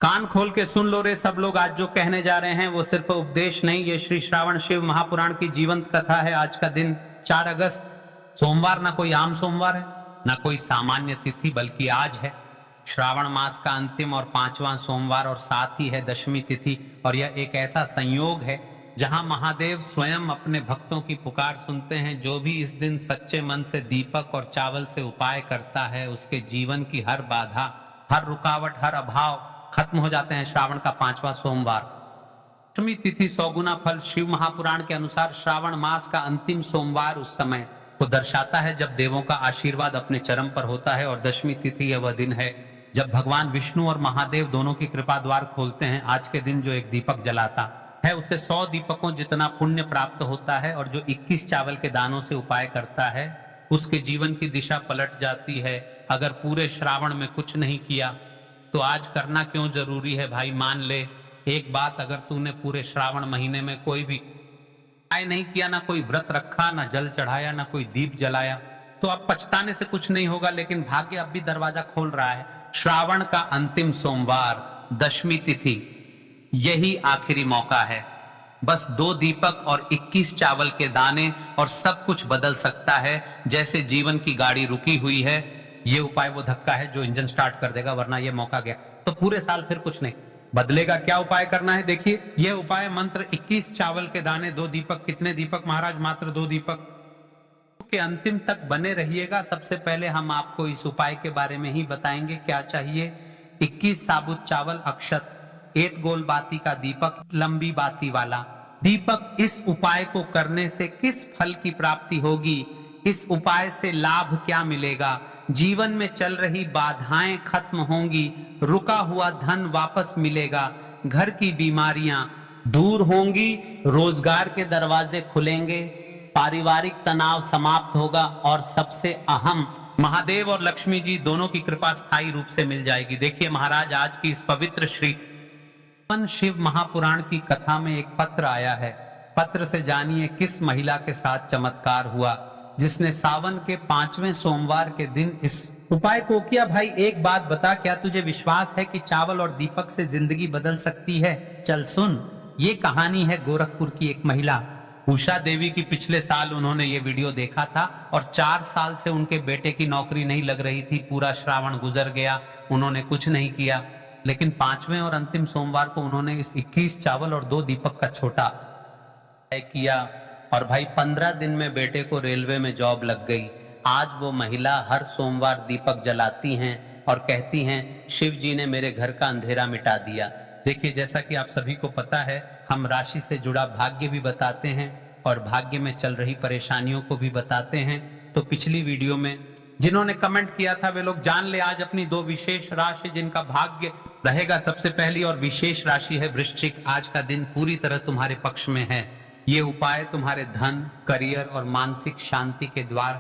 कान खोल के सुन लो रे सब लोग, आज जो कहने जा रहे हैं वो सिर्फ उपदेश नहीं, ये श्री श्रावण शिव महापुराण की जीवंत कथा है। आज का दिन 4 अगस्त सोमवार, ना कोई आम सोमवार है ना कोई सामान्य तिथि, बल्कि आज है श्रावण मास का अंतिम और 5वां सोमवार और साथ ही है दशमी तिथि। और यह एक ऐसा संयोग है जहां महादेव स्वयं अपने भक्तों की पुकार सुनते हैं। जो भी इस दिन सच्चे मन से दीपक और चावल से उपाय करता है उसके जीवन की हर बाधा, हर रुकावट, हर अभाव खत्म हो जाते हैं। श्रावण का 5वां सोमवार दशमी तिथि 100 गुना फल। शिव महापुराण के अनुसार श्रावण मास का अंतिम सोमवार उस समय को दर्शाता है जब देवों का आशीर्वाद अपने चरम पर होता है, और दशमी तिथि यह वह दिन है जब भगवान विष्णु और महादेव दोनों की कृपा द्वार खोलते हैं। आज के दिन जो एक दीपक जलाता है उसे 100 दीपकों जितना पुण्य प्राप्त होता है, और जो 21 चावल के दानों से उपाय करता है उसके जीवन की दिशा पलट जाती है। अगर पूरे श्रावण में कुछ नहीं किया तो आज करना क्यों जरूरी है भाई। मान ले एक बात, अगर तूने पूरे श्रावण महीने में कोई भी उपाय नहीं किया, ना कोई व्रत रखा, ना जल चढ़ाया, ना कोई दीप जलाया, तो अब पछताने से कुछ नहीं होगा। लेकिन भाग्य अब भी दरवाजा खोल रहा है। श्रावण का अंतिम सोमवार दशमी तिथि यही आखिरी मौका है। बस 2 दीपक और 21 चावल के दाने और सब कुछ बदल सकता है। जैसे जीवन की गाड़ी रुकी हुई है, ये उपाय वो धक्का है जो इंजन स्टार्ट कर देगा, वरना ये मौका गया तो पूरे साल फिर कुछ नहीं बदलेगा। क्या उपाय करना है देखिए, यह उपाय मंत्र 21 चावल के दाने, 2 दीपक। कितने दीपक महाराज? मात्र 2 दीपक के अंतिम तक बने रहिएगा। सबसे पहले हम आपको इस उपाय के बारे में ही बताएंगे। क्या चाहिए? 21 साबुत चावल, अक्षत, 1 गोल बाती का दीपक, लंबी बाती वाला दीपक। इस उपाय को करने से किस फल की प्राप्ति होगी? इस उपाय से लाभ क्या मिलेगा? जीवन में चल रही बाधाएं खत्म होंगी, रुका हुआ धन वापस मिलेगा, घर की बीमारियां दूर होंगी, रोजगार के दरवाजे खुलेंगे, पारिवारिक तनाव समाप्त होगा, और सबसे अहम, महादेव और लक्ष्मी जी दोनों की कृपा स्थायी रूप से मिल जाएगी। देखिए महाराज, आज की इस पवित्र श्री शिव महापुराण की कथा में एक पत्र आया है। पत्र से जानिए किस महिला के साथ चमत्कार हुआ जिसने सावन के 5वें सोमवार के दिन इस उपाय को किया। भाई एक बात बता, क्या तुझे विश्वास है कि चावल और दीपक से जिंदगी बदल सकती है? चल सुन, ये कहानी है गोरखपुर की एक महिला उषा देवी की। पिछले साल उन्होंने ये वीडियो देखा था और 4 साल से उनके बेटे की नौकरी नहीं लग रही थी। पूरा श्रावण गुजर गया, उन्होंने कुछ नहीं किया, लेकिन 5वें और अंतिम सोमवार को उन्होंने इस 21 चावल और 2 दीपक का छोटा किया, और भाई 15 दिन में बेटे को रेलवे में जॉब लग गई। आज वो महिला हर सोमवार दीपक जलाती हैं और कहती हैं, शिव जी ने मेरे घर का अंधेरा मिटा दिया। देखिए, जैसा कि आप सभी को पता है, हम राशि से जुड़ा भाग्य भी बताते हैं और भाग्य में चल रही परेशानियों को भी बताते हैं। तो पिछली वीडियो में जिन्होंने कमेंट किया था वे लोग जान ले आज अपनी 2 विशेष राशि जिनका भाग्य रहेगा। सबसे पहली और विशेष राशि है वृश्चिक। आज का दिन पूरी तरह तुम्हारे पक्ष में है। ये उपाय तुम्हारे धन, करियर और मानसिक शांति के द्वार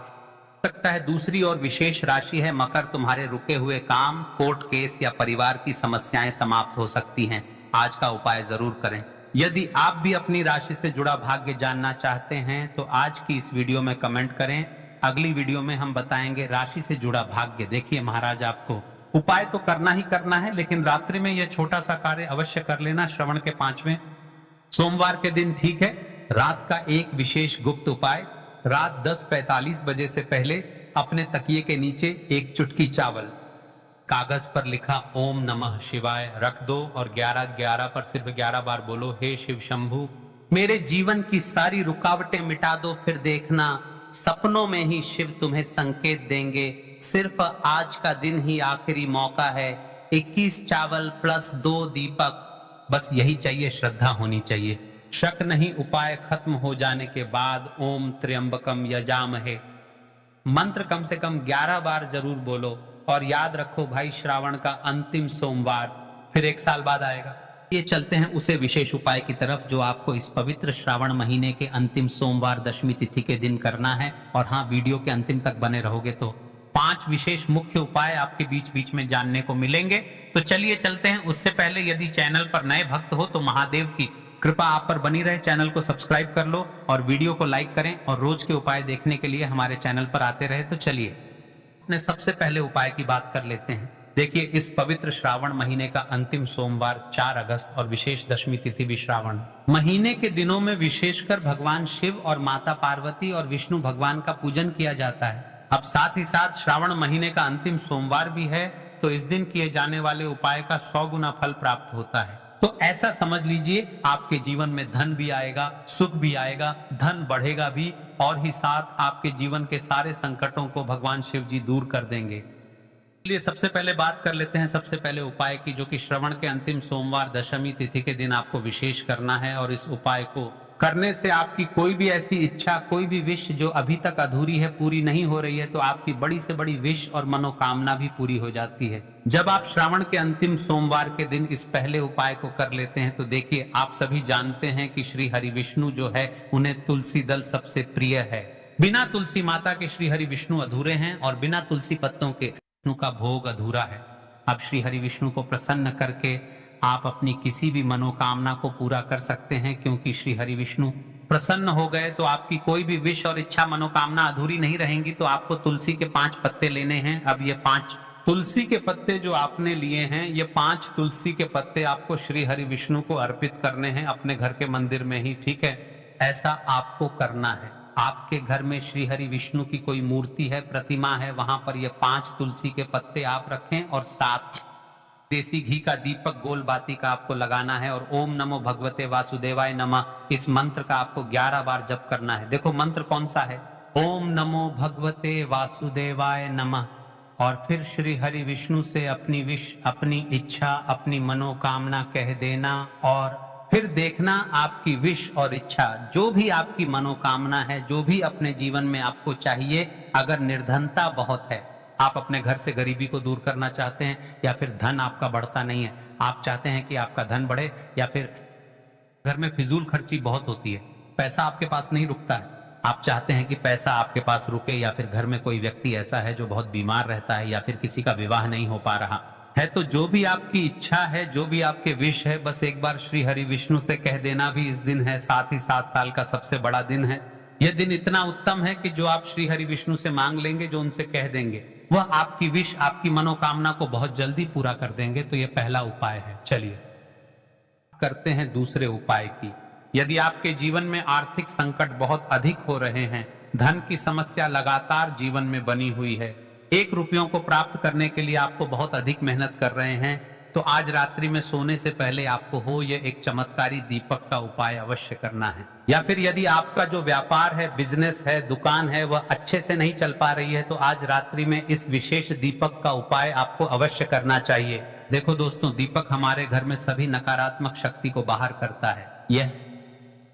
सकता है। दूसरी और विशेष राशि है मकर। तुम्हारे रुके हुए काम, कोर्ट केस या परिवार की समस्याएं समाप्त हो सकती हैं। आज का उपाय जरूर करें। यदि आप भी अपनी राशि से जुड़ा भाग्य जानना चाहते हैं तो आज की इस वीडियो में कमेंट करें। अगली वीडियो में हम बताएंगे राशि से जुड़ा भाग्य। देखिए महाराज, आपको उपाय तो करना ही करना है, लेकिन रात्रि में यह छोटा सा कार्य अवश्य कर लेना। श्रवण के 5वें सोमवार के दिन, ठीक है? रात का एक विशेष गुप्त उपाय, रात 10:45 बजे से पहले अपने तकिए के नीचे 1 चुटकी चावल कागज पर लिखा ओम नमः शिवाय रख दो, और 11:11 पर सिर्फ 11 बार बोलो, हे शिव शंभू मेरे जीवन की सारी रुकावटें मिटा दो, फिर देखना सपनों में ही शिव तुम्हें संकेत देंगे। सिर्फ आज का दिन ही आखिरी मौका है। 21 चावल प्लस 2 दीपक, बस यही चाहिए, श्रद्धा होनी चाहिए। शक नहीं, उपाय खत्म हो जाने के बाद ओम त्र्यंबकम यजामहे मंत्र कम से कम 11 बार जरूर बोलो। और याद रखो भाई, श्रावण का अंतिम सोमवार फिर 1 साल बाद आएगा। ये चलते हैं उसे विशेष उपाय की तरफ जो आपको इस पवित्र श्रावण महीने के अंतिम सोमवार दशमी तिथि के दिन करना है। और हाँ, वीडियो के अंतिम तक बने रहोगे तो 5 विशेष मुख्य उपाय आपके बीच बीच में जानने को मिलेंगे। तो चलिए चलते हैं। उससे पहले यदि चैनल पर नए भक्त हो तो महादेव की कृपा आप पर बनी रहे, चैनल को सब्सक्राइब कर लो और वीडियो को लाइक करें, और रोज के उपाय देखने के लिए हमारे चैनल पर आते रहे। तो चलिए अपने सबसे पहले उपाय की बात कर लेते हैं। देखिए, इस पवित्र श्रावण महीने का अंतिम सोमवार 4 अगस्त और विशेष दशमी तिथि भी श्रावण महीने के दिनों में विशेषकर भगवान शिव और माता पार्वती और विष्णु भगवान का पूजन किया जाता है। अब साथ ही साथ श्रावण महीने का अंतिम सोमवार भी है, तो इस दिन किए जाने वाले उपाय का 100 गुना फल प्राप्त होता है। तो ऐसा समझ लीजिए, आपके जीवन में धन भी आएगा, सुख भी आएगा, धन बढ़ेगा भी, और ही साथ आपके जीवन के सारे संकटों को भगवान शिव जी दूर कर देंगे। इसलिए सबसे पहले बात कर लेते हैं सबसे पहले उपाय की, जो कि श्रवण के अंतिम सोमवार दशमी तिथि के दिन आपको विशेष करना है। और इस उपाय को करने से आपकी कोई भी ऐसी इच्छा, कोई भी विश जो अभी तक अधूरी है, पूरी नहीं हो रही है, तो आपकी बड़ी से बड़ी विश और मनोकामना भी पूरी हो जाती है। जब आप श्रावण के अंतिम सोमवार के दिन इस पहले उपाय को कर लेते हैं, तो देखिए, आप सभी जानते हैं कि श्री हरि विष्णु जो है, उन्हें तुलसी दल सबसे प्रिय है। बिना तुलसी माता के श्री हरि विष्णु अधूरे हैं, और बिना तुलसी पत्तों के विष्णु का भोग अधूरा है। अब श्री हरि विष्णु को प्रसन्न करके आप अपनी किसी भी मनोकामना को पूरा कर सकते हैं, क्योंकि श्री हरि विष्णु प्रसन्न हो गए तो आपकी कोई भी विश और इच्छा, मनोकामना अधूरी नहीं रहेंगी। तो आपको तुलसी के 5 पत्ते लेने हैं। अब ये 5 तुलसी के पत्ते जो आपने लिए हैं, ये 5 तुलसी के पत्ते आपको श्री हरि विष्णु को अर्पित करने हैं अपने घर के मंदिर में ही, ठीक है? ऐसा आपको करना है। आपके घर में श्री हरि विष्णु की कोई मूर्ति है, प्रतिमा है, वहां पर ये 5 तुलसी के पत्ते आप रखें, और 7 देसी घी का दीपक गोल बाती का आपको लगाना है। और ओम नमो भगवते वासुदेवाय नमः, इस मंत्र का आपको 11 बार जप करना है। देखो मंत्र कौन सा है, ओम नमो भगवते वासुदेवाय नमः। और फिर श्री हरि विष्णु से अपनी विश, अपनी इच्छा, अपनी मनोकामना कह देना, और फिर देखना आपकी विश और इच्छा, जो भी आपकी मनोकामना है, जो भी अपने जीवन में आपको चाहिए, अगर निर्धनता बहुत है, आप अपने घर से गरीबी को दूर करना चाहते हैं, या फिर धन आपका बढ़ता नहीं है, आप चाहते हैं कि आपका धन बढ़े, या फिर घर में फिजूल खर्ची बहुत होती है, पैसा आपके पास नहीं रुकता है, आप चाहते हैं कि पैसा आपके पास रुके, या फिर घर में कोई व्यक्ति ऐसा है जो बहुत बीमार रहता है, या फिर किसी का विवाह नहीं हो पा रहा है, तो जो भी आपकी इच्छा है, जो भी आपके विश है, बस एक बार श्री हरि विष्णु से कह देना भी इस दिन है। साथ ही 7 साल का सबसे बड़ा दिन है। यह दिन इतना उत्तम है कि जो आप श्री हरि विष्णु से मांग लेंगे, जो उनसे कह देंगे, वह आपकी विश, आपकी मनोकामना को बहुत जल्दी पूरा कर देंगे। तो यह पहला उपाय है। चलिए करते हैं दूसरे उपाय की। यदि आपके जीवन में आर्थिक संकट बहुत अधिक हो रहे हैं, धन की समस्या लगातार जीवन में बनी हुई है, 1 रुपयों को प्राप्त करने के लिए आपको बहुत अधिक मेहनत कर रहे हैं, तो आज रात्रि में सोने से पहले आपको हो यह एक चमत्कारी दीपक का उपाय अवश्य करना है। या फिर यदि आपका जो व्यापार है, बिजनेस है, दुकान है, वह अच्छे से नहीं चल पा रही है, तो आज रात्रि में इस विशेष दीपक का उपाय आपको अवश्य करना चाहिए। देखो दोस्तों, दीपक हमारे घर में सभी नकारात्मक शक्ति को बाहर करता है। यह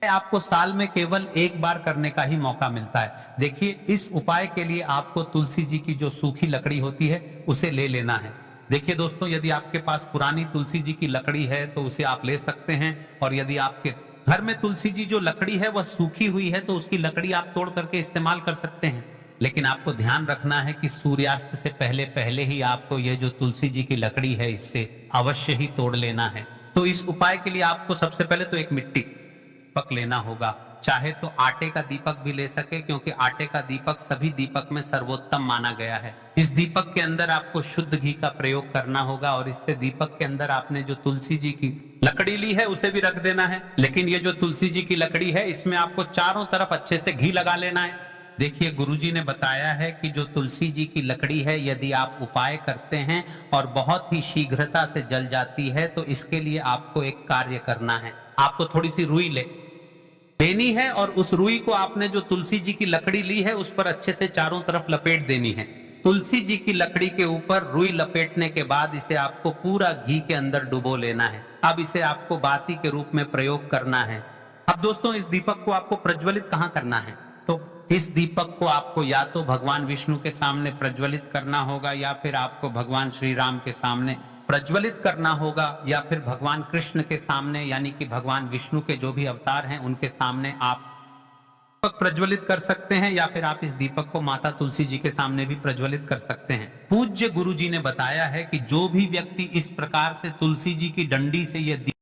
आपको साल में केवल 1 बार करने का ही मौका मिलता है। देखिए, इस उपाय के लिए आपको तुलसी जी की जो सूखी लकड़ी होती है, उसे ले लेना है। देखिए दोस्तों, यदि आपके पास पुरानी तुलसी जी की लकड़ी है तो उसे आप ले सकते हैं, और यदि आपके घर में तुलसी जी जो लकड़ी है वह सूखी हुई है, तो उसकी लकड़ी आप तोड़ करके इस्तेमाल कर सकते हैं। लेकिन आपको ध्यान रखना है कि सूर्यास्त से पहले पहले ही आपको यह जो तुलसी जी की लकड़ी है, इससे अवश्य ही तोड़ लेना है। तो इस उपाय के लिए आपको सबसे पहले तो एक मिट्टी दीपक लेना होगा। चाहे तो आटे का दीपक भी ले सके, क्योंकि आटे का दीपक सभी दीपक में सर्वोत्तम माना गया है। इस दीपक के अंदर आपको शुद्ध घी का प्रयोग करना होगा, और इससे दीपक के अंदर आपने जो तुलसी जी की लकड़ी ली है उसे भी रख देना है। लेकिन ये जो तुलसी जी की लकड़ी है, इसमें आपको चारों तरफ अच्छे से घी लगा लेना है। देखिए, गुरुजी ने बताया है कि जो तुलसी जी की लकड़ी है, यदि आप उपाय करते हैं और बहुत ही शीघ्रता से जल जाती है, तो इसके लिए आपको एक कार्य करना है। आपको थोड़ी सी रुई लेनी है, और उस रुई को आपने जो तुलसी जी की लकड़ी ली है उस पर अच्छे से चारों तरफ लपेट देनी है। तुलसी जी की लकड़ी के ऊपर रुई लपेटने के बाद इसे आपको पूरा घी के अंदर डुबो लेना है। अब इसे आपको बाती के रूप में प्रयोग करना है। अब दोस्तों, इस दीपक को आपको प्रज्वलित कहाँ करना है? तो इस दीपक को आपको या तो भगवान विष्णु के सामने प्रज्वलित करना होगा, या फिर आपको भगवान श्री राम के सामने प्रज्वलित करना होगा, या फिर भगवान कृष्ण के सामने, यानी कि भगवान विष्णु के जो भी अवतार हैं उनके सामने आप दीपक प्रज्वलित कर सकते हैं, या फिर आप इस दीपक को माता तुलसी जी के सामने भी प्रज्वलित कर सकते हैं। पूज्य गुरु जी ने बताया है कि जो भी व्यक्ति इस प्रकार से तुलसी जी की डंडी से यह दीपक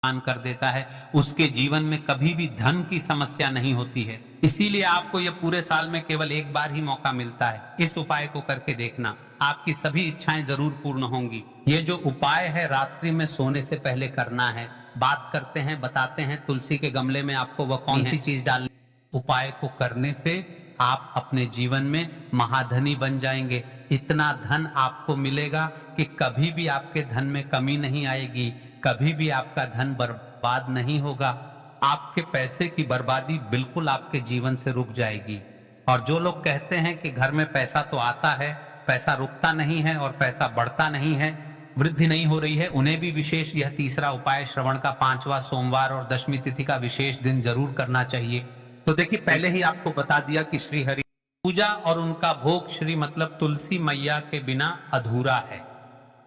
दान कर देता है, उसके जीवन में कभी भी धन की समस्या नहीं होती है। इसीलिए आपको यह पूरे साल में केवल एक बार ही मौका मिलता है। इस उपाय को करके देखना, आपकी सभी इच्छाएं जरूर पूर्ण होंगी। ये जो उपाय है रात्रि में सोने से पहले करना है। बात करते हैं, बताते हैं तुलसी के गमले में आपको वह कौन सी चीज डालनी। उपाय को करने से आप अपने जीवन में महाधनी बन जाएंगे। इतना धन आपको मिलेगा कि कभी भी आपके धन में कमी नहीं आएगी, कभी भी आपका धन बर्बाद नहीं होगा। आपके पैसे की बर्बादी बिल्कुल आपके जीवन से रुक जाएगी। और जो लोग कहते हैं कि घर में पैसा तो आता है, पैसा रुकता नहीं है और पैसा बढ़ता नहीं है, वृद्धि नहीं हो रही है, उन्हें भी विशेष यह तीसरा उपाय श्रवण का 5वां सोमवार और दशमी तिथि का विशेष दिन जरूर करना चाहिए। तो देखिए, पहले ही आपको बता दिया कि श्री हरि पूजा और उनका भोग श्री मतलब तुलसी मैया के बिना अधूरा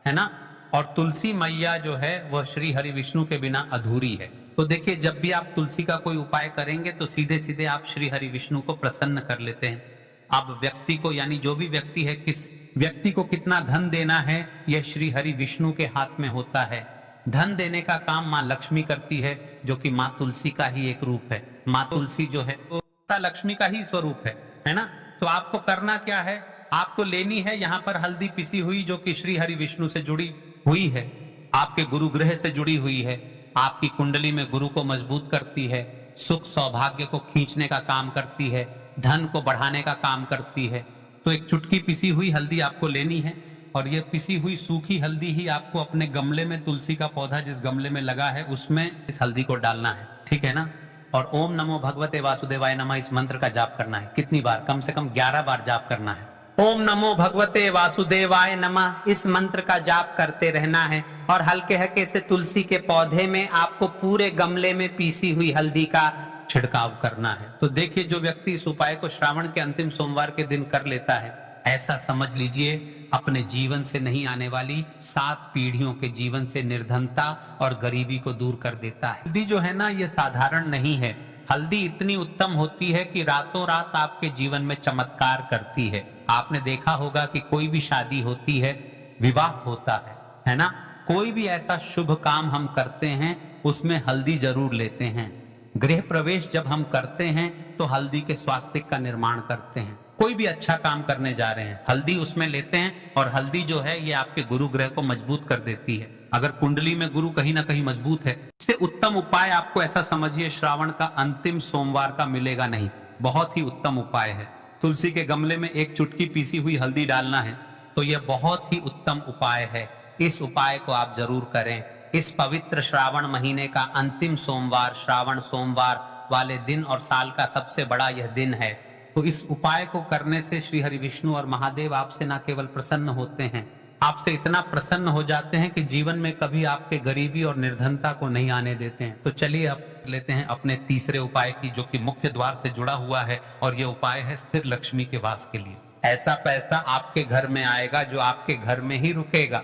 है ना। और तुलसी मैया जो है वह श्री हरि विष्णु के बिना अधूरी है। तो देखिए, जब भी आप तुलसी का कोई उपाय करेंगे तो सीधे सीधे आप श्री हरि विष्णु को प्रसन्न कर लेते हैं। अब व्यक्ति को, यानी जो भी व्यक्ति है, किस व्यक्ति को कितना धन देना है यह श्री हरि विष्णु के हाथ में होता है। धन देने का काम माँ लक्ष्मी करती है, जो कि माँ तुलसी का ही एक रूप है। माँ तुलसी जो है वो लक्ष्मी का ही स्वरूप है ना। तो आपको करना क्या है, आपको लेनी है यहाँ पर हल्दी पिसी हुई, जो कि श्री हरि विष्णु से जुड़ी हुई है, आपके गुरु ग्रह से जुड़ी हुई है, आपकी कुंडली में गुरु को मजबूत करती है, सुख सौभाग्य को खींचने का काम करती है, धन को बढ़ाने का काम करती है। तो एक चुटकी पिसी हुई हल्दी आपको लेनी है और ये पिसी हुई सूखी हल्दी ही आपको अपने गमले में, तुलसी का पौधा जिस गमले में लगा है उसमें इस हल्दी को डालना है, ठीक है ना। और ओम नमो भगवते वासुदेवाय नमः इस मंत्र का जाप करना है। कितनी बार? कम से कम 11 बार जाप करना है। ओम नमो भगवते वासुदेवाय नमः इस मंत्र का जाप करते रहना है। और हल्के हल्के से तुलसी के पौधे में आपको पूरे गमले में पीसी हुई हल्दी का छिड़काव करना है। तो देखिए, जो व्यक्ति इस उपाय को श्रावण के अंतिम सोमवार के दिन कर लेता है, ऐसा समझ लीजिए अपने जीवन से नहीं आने वाली 7 पीढ़ियों के जीवन से निर्धनता और गरीबी को दूर कर देता है। हल्दी जो है ना, ये साधारण नहीं है। हल्दी इतनी उत्तम होती है कि रातों रात आपके जीवन में चमत्कार करती है। आपने देखा होगा कि कोई भी शादी होती है, विवाह होता है ना, कोई भी ऐसा शुभ काम हम करते हैं उसमें हल्दी जरूर लेते हैं। गृह प्रवेश जब हम करते हैं तो हल्दी के स्वास्तिक का निर्माण करते हैं। कोई भी अच्छा काम करने जा रहे हैं, हल्दी उसमें लेते हैं। और हल्दी जो है ये आपके गुरु ग्रह को मजबूत कर देती है। अगर कुंडली में गुरु कहीं ना कहीं मजबूत है, इससे उत्तम उपाय आपको ऐसा समझिए श्रावण का अंतिम सोमवार का मिलेगा नहीं। बहुत ही उत्तम उपाय है। तुलसी के गमले में एक चुटकी पीसी हुई हल्दी डालना है, तो यह बहुत ही उत्तम उपाय है। इस उपाय को आप जरूर करें। इस पवित्र श्रावण महीने का अंतिम सोमवार, श्रावण सोमवार वाले दिन और साल का सबसे बड़ा यह दिन है। तो इस उपाय को करने से श्री हरि विष्णु और महादेव आपसे न केवल प्रसन्न होते हैं, आपसे इतना प्रसन्न हो जाते हैं कि जीवन में कभी आपके गरीबी और निर्धनता को नहीं आने देते हैं। तो चलिए अब लेते हैं अपने तीसरे उपाय की, जो कि मुख्य द्वार से जुड़ा हुआ है। और यह उपाय है स्थिर लक्ष्मी के वास के लिए। ऐसा पैसा आपके घर में आएगा जो आपके घर में ही रुकेगा।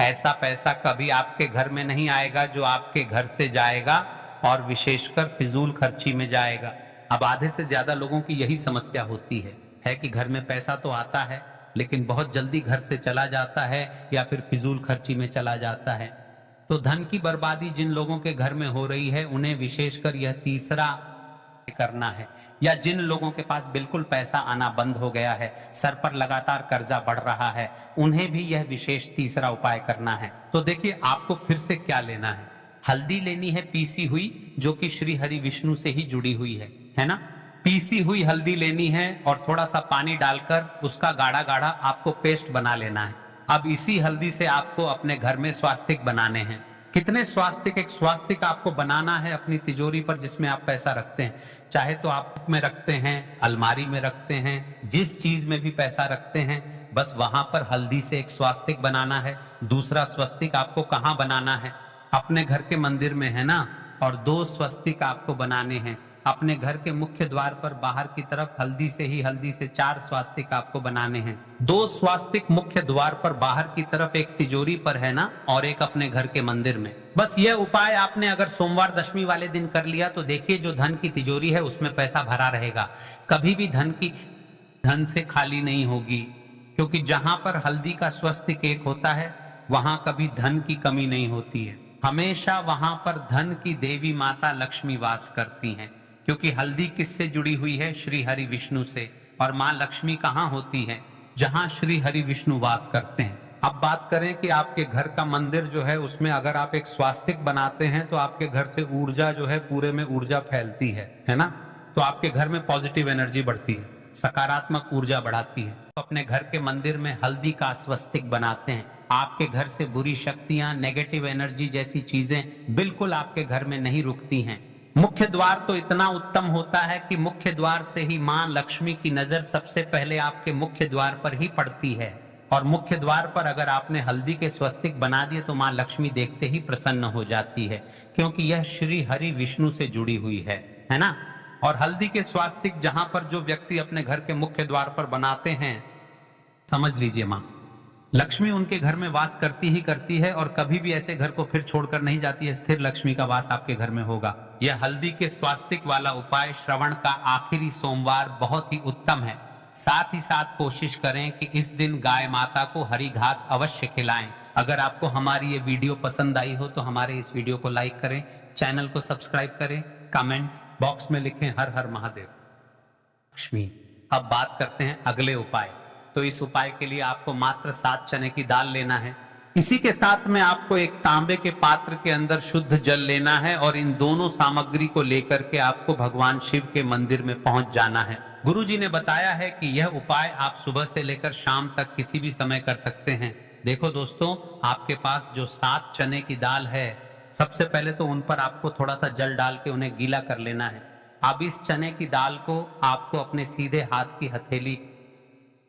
ऐसा पैसा कभी आपके घर में नहीं आएगा जो आपके घर से जाएगा और विशेषकर फिजूल खर्ची में जाएगा। अब आधे से ज्यादा लोगों की यही समस्या होती है कि घर में पैसा तो आता है लेकिन बहुत जल्दी घर से चला जाता है या फिर फिजूल खर्ची में चला जाता है। तो धन की बर्बादी जिन लोगों के घर में हो रही है उन्हें विशेषकर यह तीसरा करना है। या जिन लोगों के पास बिल्कुल पैसा आना बंद हो गया है, सर पर लगातार कर्जा बढ़ रहा है, उन्हें भी यह विशेष तीसरा उपाय करना है। तो देखिए, आपको फिर से क्या लेना है। हल्दी लेनी है पीसी हुई, जो कि श्री हरि विष्णु से ही जुड़ी हुई है ना। पीसी हुई हल्दी लेनी है और थोड़ा सा पानी डालकर उसका गाढ़ा गाढ़ा आपको पेस्ट बना लेना है। अब इसी हल्दी से आपको अपने घर में स्वास्तिक बनाने हैं। कितने स्वास्तिक? एक स्वास्तिक आपको बनाना है अपनी तिजोरी पर जिसमें आप पैसा रखते हैं। चाहे तो आप में रखते हैं, अलमारी में रखते हैं, जिस चीज में भी पैसा रखते हैं, बस वहां पर हल्दी से एक स्वास्तिक बनाना है। दूसरा स्वस्तिक आपको कहाँ बनाना है? अपने घर के मंदिर में, है ना। और 2 स्वस्तिक आपको बनाने हैं अपने घर के मुख्य द्वार पर बाहर की तरफ। हल्दी से 4 स्वास्तिक आपको बनाने हैं। 2 स्वास्तिक मुख्य द्वार पर बाहर की तरफ, एक तिजोरी पर, है ना, और एक अपने घर के मंदिर में। बस यह उपाय आपने अगर सोमवार दशमी वाले दिन कर लिया तो देखिए, जो धन की तिजोरी है उसमें पैसा भरा रहेगा। कभी भी धन से खाली नहीं होगी, क्योंकि जहां पर हल्दी का स्वस्तिक एक होता है वहां कभी धन की कमी नहीं होती है। हमेशा वहां पर धन की देवी माता लक्ष्मी वास करती हैं। क्योंकि हल्दी किससे जुड़ी हुई है? श्री हरि विष्णु से। और माँ लक्ष्मी कहाँ होती है? जहां श्री हरि विष्णु वास करते हैं। अब बात करें कि आपके घर का मंदिर जो है उसमें अगर आप एक स्वास्तिक बनाते हैं तो आपके घर से ऊर्जा जो है पूरे में ऊर्जा फैलती है ना? तो आपके घर में पॉजिटिव एनर्जी बढ़ती है, सकारात्मक ऊर्जा बढ़ाती है। तो अपने घर के मंदिर में हल्दी का स्वस्तिक बनाते हैं, आपके घर से बुरी शक्तियां, नेगेटिव एनर्जी जैसी चीजें बिल्कुल आपके घर में नहीं रुकती हैं। मुख्य द्वार तो इतना उत्तम होता है कि मुख्य द्वार से ही मां लक्ष्मी की नजर सबसे पहले आपके मुख्य द्वार पर ही पड़ती है। और मुख्य द्वार पर अगर आपने हल्दी के स्वस्तिक बना दिए तो मां लक्ष्मी देखते ही प्रसन्न हो जाती है, क्योंकि यह श्री हरि विष्णु से जुड़ी हुई है ना? और हल्दी के स्वास्तिक जहां पर जो व्यक्ति अपने घर के मुख्य द्वार पर बनाते हैं, समझ लीजिए मां लक्ष्मी उनके घर में वास करती ही करती है और कभी भी ऐसे घर को फिर छोड़कर नहीं जाती है। स्थिर लक्ष्मी का वास आपके घर में होगा। यह हल्दी के स्वास्तिक वाला उपाय श्रवण का आखिरी सोमवार बहुत ही उत्तम है। साथ ही साथ कोशिश करें कि इस दिन गाय माता को हरी घास अवश्य खिलाएं। अगर आपको हमारी ये वीडियो पसंद आई हो तो हमारे इस वीडियो को लाइक करें, चैनल को सब्सक्राइब करें, कमेंट बॉक्स में लिखें हर हर महादेव लक्ष्मी। अब बात करते हैं अगले उपाय। तो इस उपाय के लिए आपको मात्र 7 चने की दाल लेना है। इसी के साथ में आपको एक तांबे के पात्र के अंदर शुद्ध जल लेना है और इन दोनों सामग्री को लेकर के आपको भगवान शिव के मंदिर में पहुंच जाना है। गुरुजी ने बताया है कि यह उपाय आप सुबह से लेकर शाम तक किसी भी समय कर सकते हैं। देखो दोस्तों, आपके पास जो 7 चने की दाल है, सबसे पहले तो उन पर आपको थोड़ा सा जल डाल के उन्हें गीला कर लेना है। अब इस चने की दाल को आपको अपने सीधे हाथ की हथेली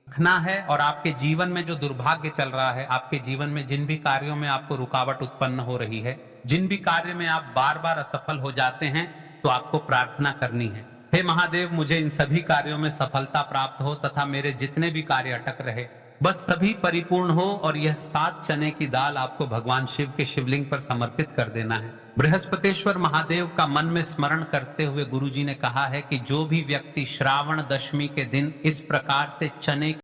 रखना है और आपके जीवन में जो दुर्भाग्य चल रहा है, आपके जीवन में जिन भी कार्यों में आपको रुकावट उत्पन्न हो रही है, जिन भी कार्य में आप बार बार असफल हो जाते हैं, तो आपको प्रार्थना करनी है, हे महादेव मुझे इन सभी कार्यों में सफलता प्राप्त हो तथा मेरे जितने भी कार्य अटक रहे बस सभी परिपूर्ण हो। और यह 7 चने की दाल आपको भगवान शिव के शिवलिंग पर समर्पित कर देना है। बृहस्पतेश्वर महादेव का मन में स्मरण करते हुए गुरुजी ने कहा है कि जो भी व्यक्ति श्रावण दशमी के दिन इस प्रकार से चने